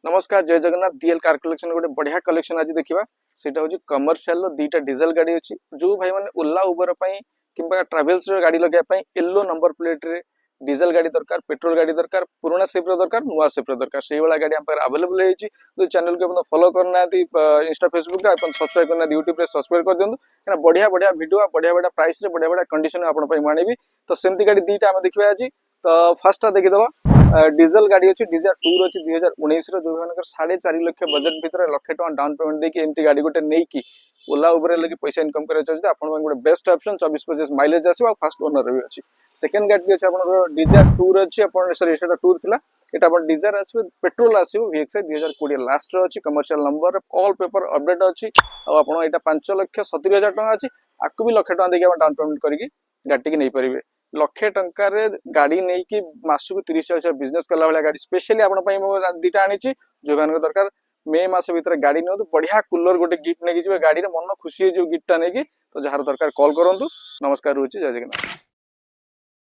नमस्कार जय Jagannath DL car collection गोटे बढ़िया कलेक्शन आज देखा सेटा हूँ कमर्शियल दीटा डीजल गाड़ी अच्छी जो भाई मैंने ओला उबर कि ट्राभेल्स गाड़ी लगे येलो नंबर प्लेट रे डीजल गाड़ी दरकार पेट्रोल गाड़ी दरकार पुराना सेफ्र दरकार नुआ सेफ्र दरकार से भाई गाड़ी आम आवेलेबल है चैनल को फॉलो करना इंस्टा फेसबुक सब्सक्राइब करना यूट्यूब रे सब्सक्राइब कर दिखाँ क्या बढ़िया बढ़िया वीडियो बढ़िया बढ़िया प्राइस रे बढ़िया बढ़िया कंडीशन आपड़ी तो सेमती गाड़ी दीटा आम देखा आज तो फास्ट देखीदबा डीजल गाड़ी अच्छी डीजल टूर अच्छी 2019 जो मान 4.5 लाख बजेट भितर लाख टका डाउन पेमेंट देकी एमती गाड़ी गोटे नहीं कि ओला उबर लगे पैसा इनकम करा चाहिए आप गोटे बेस्ट ऑप्शन 24-25 माइलेज आसो और फास्ट ओनर भी अच्छी सेकेंड गाड़ी अच्छी आप डिजायर टूर अच्छी सॉरी से टूर थिला एटा अपन डिजायर आसो पेट्रोल आसो VXI 2020 लास्ट अच्छी commercial number all paper update अच्छी और आप 5,70,000 टका अच्छी आपको भी लाख टका देके डाउन पेमेंट करके गाड़ी की नहीं पारे लक्षे टंकार गाड़ी नहीं कि मासक 30,000 बिजनेस कला भाई गाड़ी स्पेशली आप दीटा आनी जो मान दरकार मे मास भर गाड़ी नि बढ़िया कूलर गोटे गिफ्ट नहीं गाड़ी मन खुशी हो गिफ्टा नहीं तो जार दरकार कॉल करूँ नमस्कार रोचे जय जगन्नाथ।